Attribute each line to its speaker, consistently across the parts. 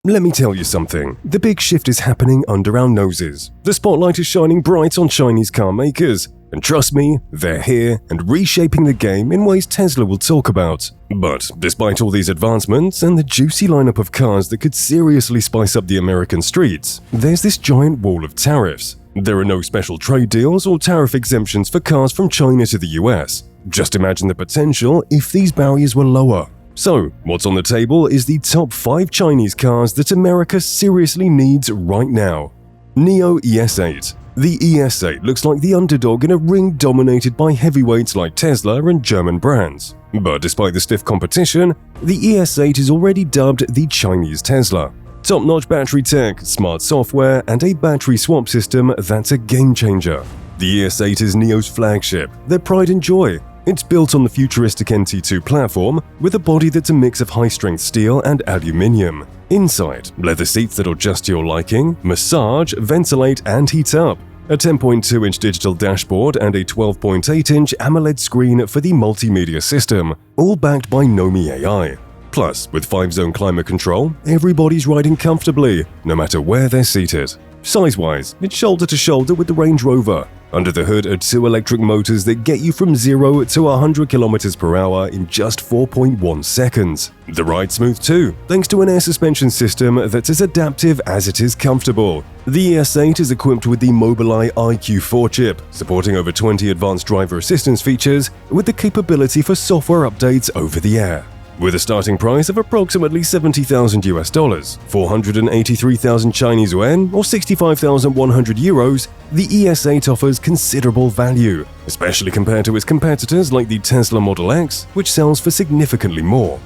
Speaker 1: Let me tell you something. The big shift is happening under our noses. The spotlight is shining bright on Chinese car makers. And trust me, they're here and reshaping the game in ways Tesla will talk about. But despite all these advancements and the juicy lineup of cars that could seriously spice up the American streets, there's this giant wall of tariffs. There are no special trade deals or tariff exemptions for cars from China to the US. Just imagine the potential if these barriers were lower. So, what's on the table is the top 5 Chinese cars that America seriously needs right now. NIO ES8. The ES8 looks like the underdog in a ring dominated by heavyweights like Tesla and German brands. But despite the stiff competition, the ES8 is already dubbed the Chinese Tesla. Top-notch battery tech, smart software, and a battery swap system that's a game-changer. The ES8 is NIO's flagship, their pride and joy. It's built on the futuristic NT2 platform with a body that's a mix of high-strength steel and aluminium. Inside, leather seats that'll adjust to your liking, massage, ventilate, and heat up. A 10.2-inch digital dashboard and a 12.8-inch AMOLED screen for the multimedia system, all backed by Nomi AI. Plus, with 5-zone climate control, everybody's riding comfortably, no matter where they're seated. Size-wise, it's shoulder to shoulder with the Range Rover. Under the hood are 2 electric motors that get you from 0 to 100 km/h in just 4.1 seconds. The ride's smooth too, thanks to an air suspension system that's as adaptive as it is comfortable. The ES8 is equipped with the Mobileye iQ4 chip, supporting over 20 advanced driver assistance features with the capability for software updates over the air. With a starting price of approximately $70,000, 483,000 Chinese yuan or 65,100 euros, the ES8 offers considerable value, especially compared to its competitors like the Tesla Model X, which sells for significantly more.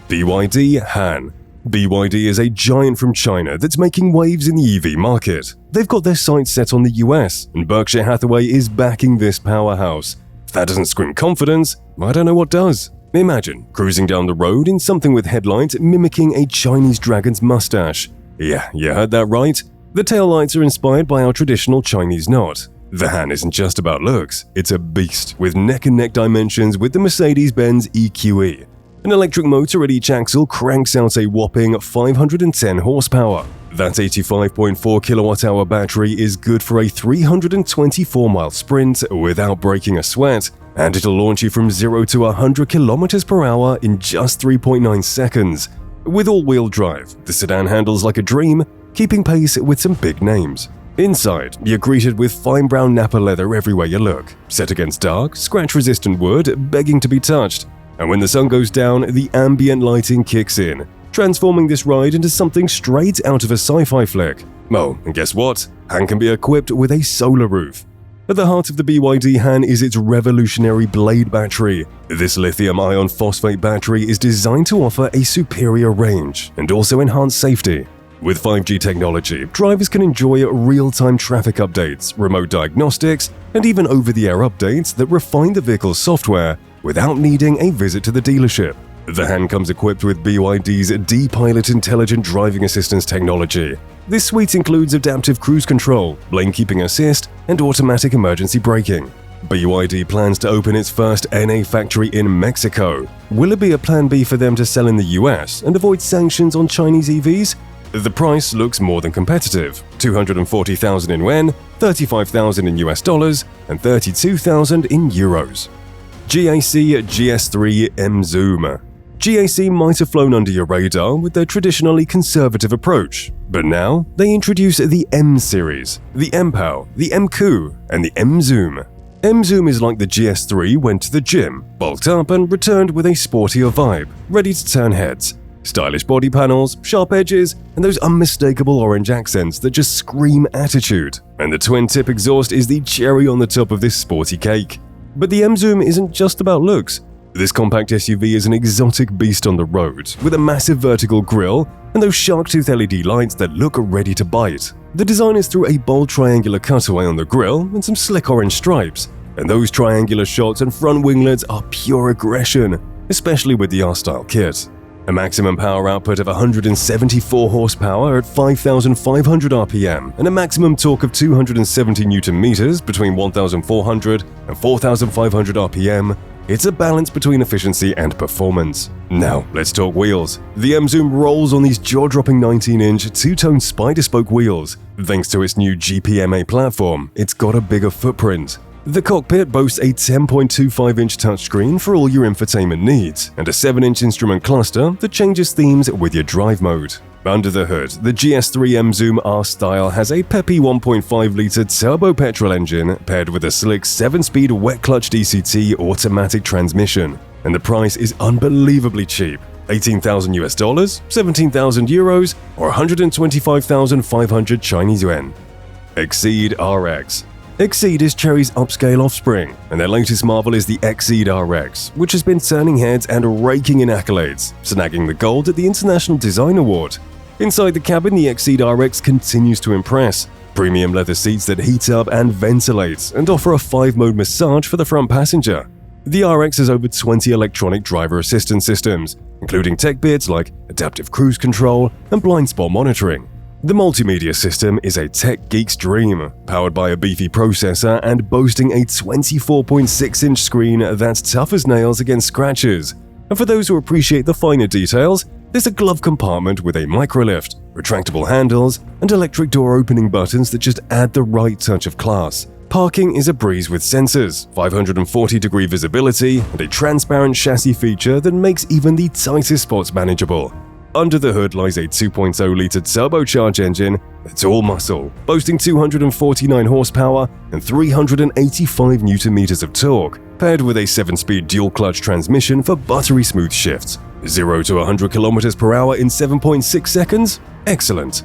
Speaker 1: BYD Han. BYD is a giant from China that's making waves in the EV market. They've got their sights set on the US, and Berkshire Hathaway is backing this powerhouse. If that doesn't scream confidence, I don't know what does. Imagine cruising down the road in something with headlights mimicking a Chinese dragon's mustache. Yeah, you heard that right. The taillights are inspired by our traditional Chinese knot. The Han isn't just about looks, it's a beast with neck-and-neck dimensions with the Mercedes-Benz EQE. An electric motor at each axle cranks out a whopping 510 horsepower. That 85.4 kWh battery is good for a 324-mile sprint without breaking a sweat, and it'll launch you from 0 to 100 km/h in just 3.9 seconds. With all-wheel drive, the sedan handles like a dream, keeping pace with some big names. Inside, you're greeted with fine brown Nappa leather everywhere you look, set against dark, scratch-resistant wood begging to be touched. And when the sun goes down, the ambient lighting kicks in, transforming this ride into something straight out of a sci-fi flick. Oh, and guess what? Han can be equipped with a solar roof. At the heart of the BYD Han is its revolutionary Blade battery. This lithium iron phosphate battery is designed to offer a superior range and also enhance safety. With 5G technology, drivers can enjoy real-time traffic updates, remote diagnostics, and even over-the-air updates that refine the vehicle's software without needing a visit to the dealership. The Han comes equipped with BYD's D-Pilot intelligent driving assistance technology. This suite includes adaptive cruise control, lane keeping assist, and automatic emergency braking. BYD plans to open its first NA factory in Mexico. Will it be a plan B for them to sell in the US and avoid sanctions on Chinese EVs? The price looks more than competitive: 240,000 in yuan, 35,000 in US dollars, and 32,000 in euros. GAC GS3 M Zoom. GAC might have flown under your radar with their traditionally conservative approach, but now they introduce the M series, the MPOW, the MQ, and the M Zoom. M Zoom is like the GS3 went to the gym, bulked up, and returned with a sportier vibe, ready to turn heads. Stylish body panels, sharp edges, and those unmistakable orange accents that just scream attitude. And the twin-tip exhaust is the cherry on the top of this sporty cake. But the M Zoom isn't just about looks. This compact SUV is an exotic beast on the road, with a massive vertical grille and those shark-tooth LED lights that look ready to bite. The design is through a bold triangular cutaway on the grille and some slick orange stripes, and those triangular shots and front winglets are pure aggression, especially with the R-Style kit. A maximum power output of 174 horsepower at 5,500 RPM and a maximum torque of 270 Nm between 1,400 and 4,500 RPM It's a balance between efficiency and performance. Now, let's talk wheels. The M-Zoom rolls on these jaw-dropping 19-inch two-tone Spider-Spoke wheels. Thanks to its new GPMA platform, it's got a bigger footprint. The cockpit boasts a 10.25-inch touchscreen for all your infotainment needs, and a 7-inch instrument cluster that changes themes with your drive mode. Under the hood, the GS3 M-Zoom R-Style has a peppy 1.5-liter turbo petrol engine paired with a slick 7-speed wet-clutch DCT automatic transmission. And the price is unbelievably cheap. $18,000, 17,000 euros, or 125,500 Chinese yuan. Exceed RX. Exceed is Chery's upscale offspring, and their latest marvel is the Exceed RX, which has been turning heads and raking in accolades, snagging the gold at the International Design Award. Inside the cabin, the Exceed RX continues to impress. Premium leather seats that heat up and ventilate, and offer a 5-mode massage for the front passenger. The RX has over 20 electronic driver assistance systems, including tech bits like adaptive cruise control and blind spot monitoring. The multimedia system is a tech geek's dream, powered by a beefy processor and boasting a 24.6-inch screen that's tough as nails against scratches. And for those who appreciate the finer details, there's a glove compartment with a microlift, retractable handles, and electric door opening buttons that just add the right touch of class. Parking is a breeze with sensors, 540-degree visibility, and a transparent chassis feature that makes even the tightest spots manageable. Under the hood lies a 2.0-liter turbocharged engine that's all muscle, boasting 249 horsepower and 385 Nm of torque, paired with a 7-speed dual-clutch transmission for buttery smooth shifts. 0 to 100 km/h in 7.6 seconds? Excellent.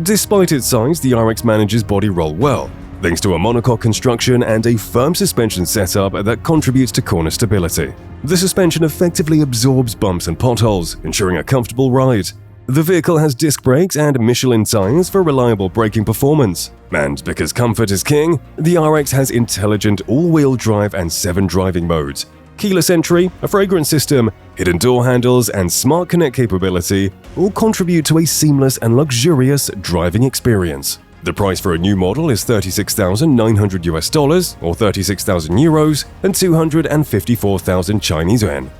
Speaker 1: Despite its size, the RX manages body roll well, thanks to a monocoque construction and a firm suspension setup that contributes to corner stability. The suspension effectively absorbs bumps and potholes, ensuring a comfortable ride. The vehicle has disc brakes and Michelin tires for reliable braking performance. And because comfort is king, the RX has intelligent all-wheel drive and 7 driving modes. Keyless entry, a fragrance system, hidden door handles, and smart connect capability all contribute to a seamless and luxurious driving experience. The price for a new model is $36,900 or 36,000 euros and 254,000 Chinese yuan.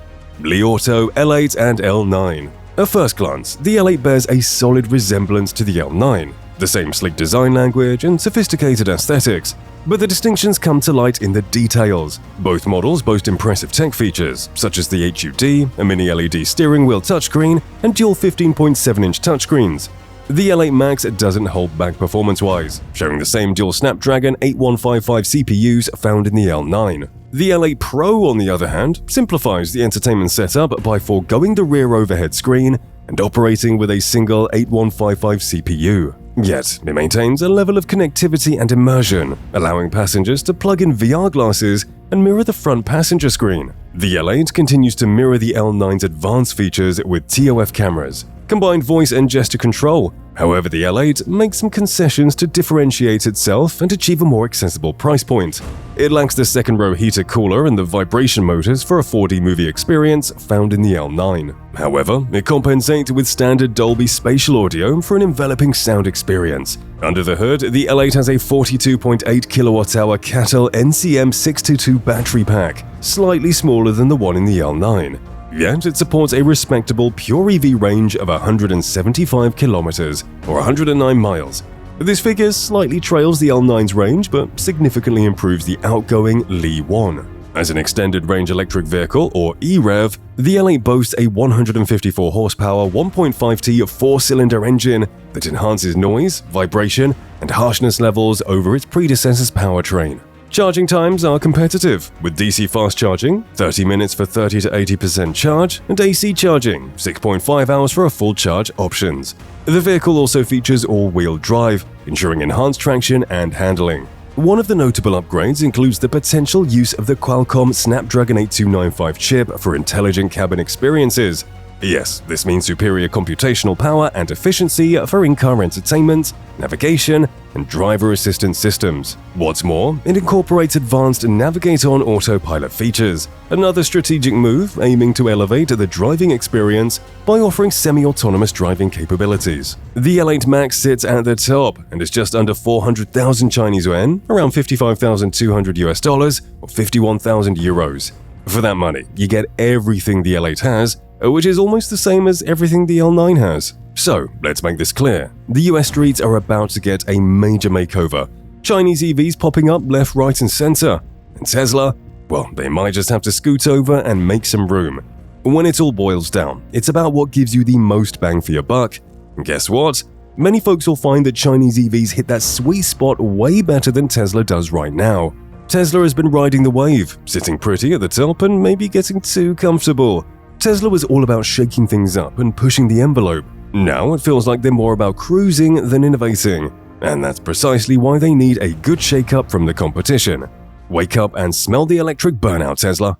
Speaker 1: Li Auto L8 and L9. At first glance, the L8 bears a solid resemblance to the L9, the same sleek design language and sophisticated aesthetics, but the distinctions come to light in the details. Both models boast impressive tech features, such as the HUD, a mini LED steering wheel touchscreen, and dual 15.7-inch touchscreens. The L8 Max doesn't hold back performance-wise, sharing the same dual Snapdragon 8155 CPUs found in the L9. The L8 Pro, on the other hand, simplifies the entertainment setup by foregoing the rear overhead screen and operating with a single 8155 CPU. Yet, it maintains a level of connectivity and immersion, allowing passengers to plug in VR glasses and mirror the front passenger screen. The L8 continues to mirror the L9's advanced features with TOF cameras, combined voice and gesture control. However, the L8 makes some concessions to differentiate itself and achieve a more accessible price point. It lacks the second-row heater-cooler and the vibration motors for a 4D movie experience found in the L9. However, it compensates with standard Dolby spatial audio for an enveloping sound experience. Under the hood, the L8 has a 42.8 kWh CATL NCM622 battery pack, slightly smaller than the one in the L9. Yet it supports a respectable pure EV range of 175 kilometers or 109 miles. This figure slightly trails the L9's range but significantly improves the outgoing Li One. As an extended range electric vehicle, or EREV, the L8 boasts a 154 horsepower 1.5T 4-cylinder engine that enhances noise, vibration, and harshness levels over its predecessor's powertrain. Charging times are competitive, with DC fast charging, 30 minutes for 30 to 80% charge, and AC charging, 6.5 hours for a full charge options. The vehicle also features all-wheel drive, ensuring enhanced traction and handling. One of the notable upgrades includes the potential use of the Qualcomm Snapdragon 8295 chip for intelligent cabin experiences. Yes, this means superior computational power and efficiency for in-car entertainment, navigation, and driver assistance systems. What's more, it incorporates advanced Navigate on autopilot features, another strategic move aiming to elevate the driving experience by offering semi-autonomous driving capabilities. The L8 Max sits at the top and is just under 400,000 Chinese yuan, around $55,200 or 51,000 euros. For that money, you get everything the L8 has, which is almost the same as everything the L9 has. So, let's make this clear. The US streets are about to get a major makeover. Chinese EVs popping up left, right, and center. And Tesla, well, they might just have to scoot over and make some room. When it all boils down, it's about what gives you the most bang for your buck. And guess what? Many folks will find that Chinese EVs hit that sweet spot way better than Tesla does right now. Tesla has been riding the wave, sitting pretty at the top and maybe getting too comfortable. Tesla was all about shaking things up and pushing the envelope. Now it feels like they're more about cruising than innovating. And that's precisely why they need a good shake-up from the competition. Wake up and smell the electric burnout, Tesla.